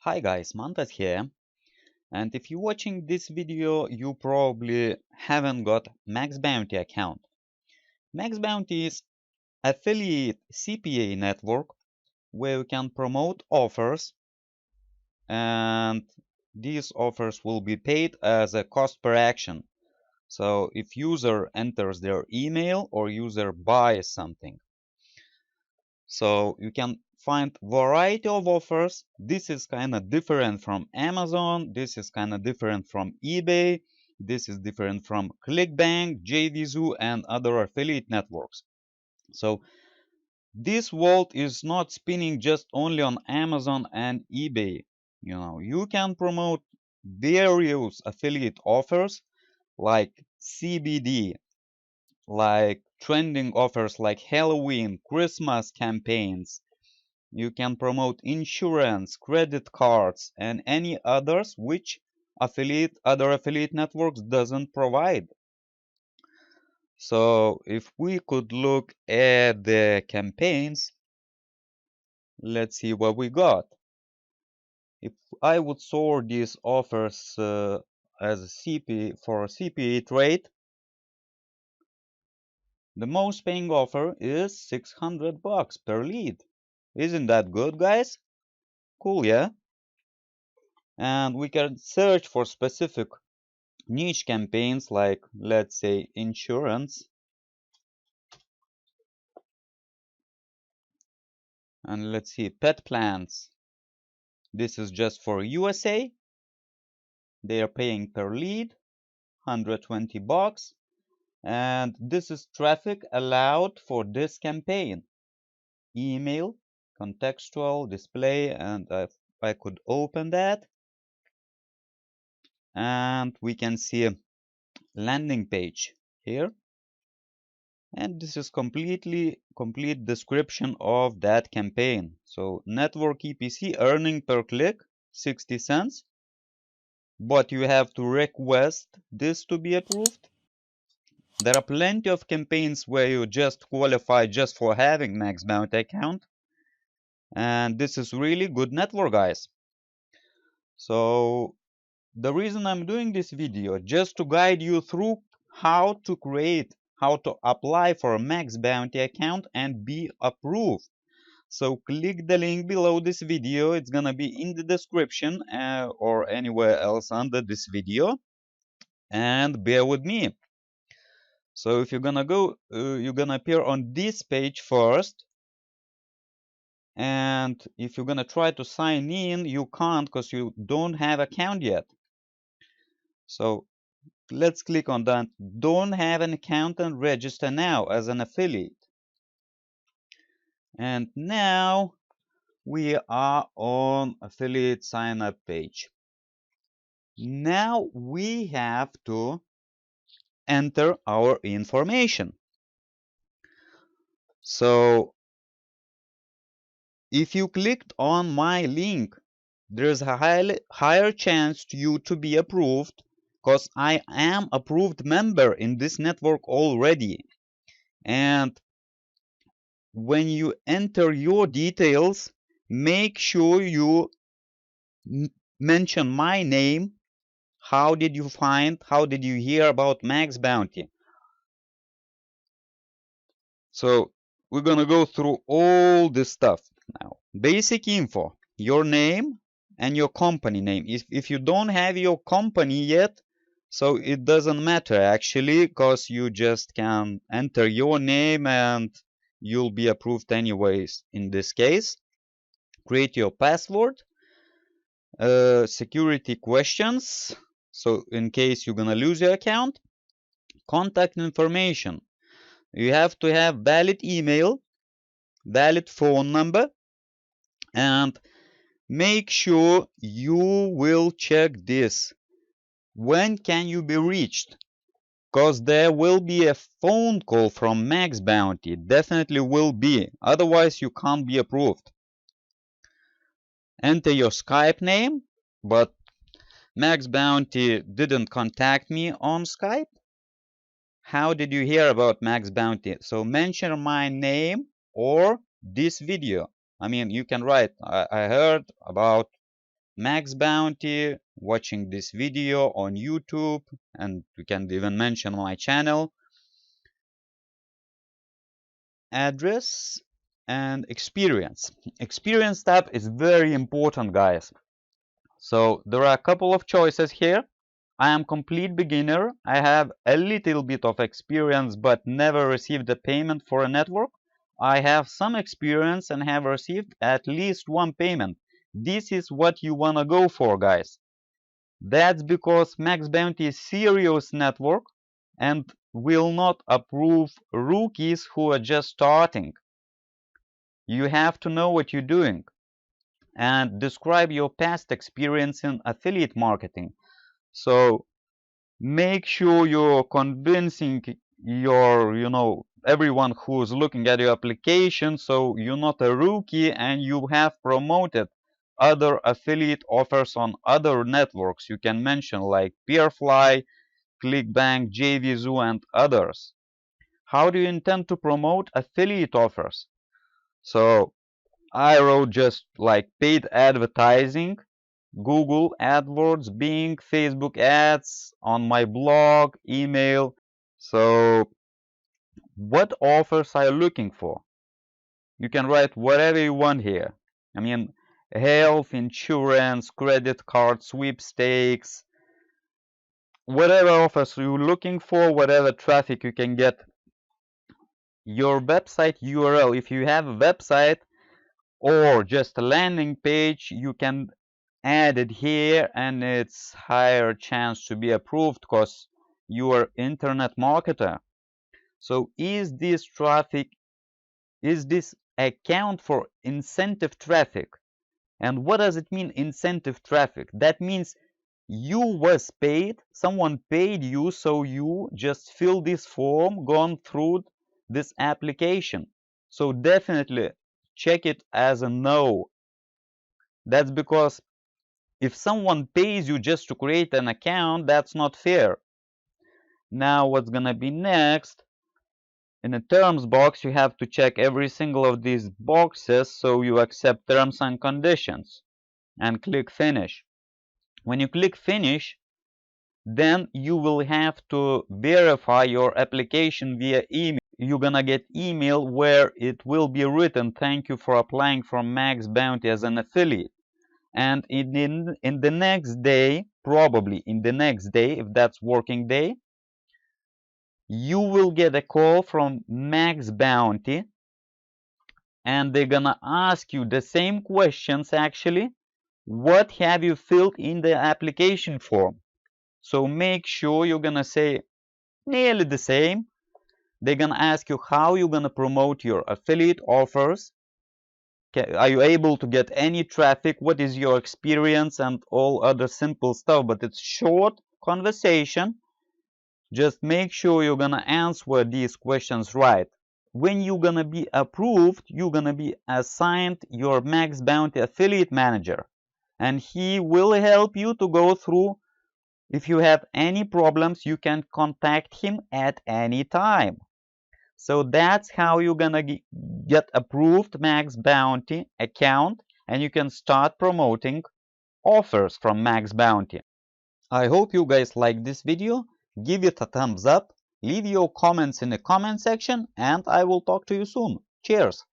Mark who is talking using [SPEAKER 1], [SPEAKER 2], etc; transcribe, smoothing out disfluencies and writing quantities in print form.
[SPEAKER 1] Hi guys, Mantas here, and if you're watching this video, you probably haven't got MaxBounty account. MaxBounty is affiliate CPA network where you can promote offers, and these offers will be paid as a cost per action. So if user enters their email or user buys something, so you can find variety of offers. This is kind of different from Amazon. This is kind of different from eBay. This is different from ClickBank, JVZoo, and other affiliate networks. So this world is not spinning just only on Amazon and eBay. You can promote various affiliate offers like CBD, like trending offers like Halloween, Christmas campaigns. You can promote insurance, credit cards, and any others which other affiliate networks doesn't provide. So if we could look at the campaigns, let's see what we got. If I would sort these offers as a CPA trade, the most paying offer is $600 per lead. Isn't that good, guys? Cool, yeah? And we can search for specific niche campaigns like, let's say, insurance. And let's see, pet plans. This is just for USA. They are paying per lead, $120. And this is traffic allowed for this campaign. Email, contextual, display, and I could open that. And we can see a landing page here. And this is complete description of that campaign. So network EPC earning per click 60 cents, but you have to request this to be approved. There are plenty of campaigns where you just qualify just for having MaxBounty account, and this is really good network, guys. So the reason I'm doing this video just to guide you through how to apply for a MaxBounty account and be approved. So click the link below this video. It's gonna be in the description or anywhere else under this video, and bear with me. So if you're gonna you're gonna appear on this page first, and if you're gonna try to sign in, you can't because you don't have account yet. So let's click on that. Don't have an account and register now as an affiliate. And now we are on affiliate sign up page. Now we have to enter our information. So if you clicked on my link, there's a higher chance to you to be approved because I am approved member in this network already. And when you enter your details, make sure you mention my name. How did you hear about MaxBounty? So we're gonna go through all this stuff now. Basic info, your name and your company name. If you don't have your company yet, so it doesn't matter actually, because you just can enter your name and you'll be approved anyways in this case. Create your password. Security questions, so in case you're gonna lose your account. Contact information. You have to have valid email, valid phone number, and make sure you will check this. When can you be reached? Because there will be a phone call from MaxBounty. Definitely will be. Otherwise, you can't be approved. Enter your Skype name, but MaxBounty didn't contact me on Skype. How did you hear about MaxBounty? So mention my name or this video. I mean, you can write, I heard about MaxBounty, watching this video on YouTube, and you can even mention my channel, address, and experience. Experience tab is very important, guys. So there are a couple of choices here. I am complete beginner. I have a little bit of experience but never received a payment for a network. I have some experience and have received at least one payment. This is what you want to go for, guys. That's because MaxBounty is serious network and will not approve rookies who are just starting. You have to know what you're doing and describe your past experience in affiliate marketing. So make sure you're convincing everyone who's looking at your application, so you're not a rookie and you have promoted other affiliate offers on other networks. You can mention like Peerfly, ClickBank, JVZoo, and others. How do you intend to promote affiliate offers? So I wrote just like paid advertising, Google AdWords, Bing, Facebook ads, on my blog, email. So what offers are you looking for? You can write whatever you want here. I mean, health, insurance, credit card, sweepstakes, whatever offers you're looking for, whatever traffic you can get. Your website URL, if you have a website or just a landing page, you can add it here and it's higher chance to be approved because you are internet marketer. So is this account for incentive traffic? And what does it mean, incentive traffic? That means you was paid, someone paid you, so you just fill this form, gone through this application. So definitely check it as a no. That's because if someone pays you just to create an account, that's not fair. Now what's gonna be next? In the terms box, you have to check every single of these boxes so you accept terms and conditions and click finish. When you click finish, then you will have to verify your application via email. You're gonna get email where it will be written, thank you for applying for MaxBounty as an affiliate. And in the next day, probably in the next day, if that's working day, you will get a call from MaxBounty and they're gonna ask you the same questions actually. What have you filled in the application form? So make sure you're gonna say nearly the same. They're gonna ask you how you're gonna promote your affiliate offers. Are you able to get any traffic? What is your experience and all other simple stuff, but it's short conversation. Just make sure you're gonna answer these questions right. When you're gonna be approved, you're gonna be assigned your MaxBounty affiliate manager, and he will help you to go through. If you have any problems, you can contact him at any time. So that's how you're gonna get approved MaxBounty account, and you can start promoting offers from MaxBounty. I hope you guys like this video. Give it a thumbs up, leave your comments in the comment section, and I will talk to you soon. Cheers!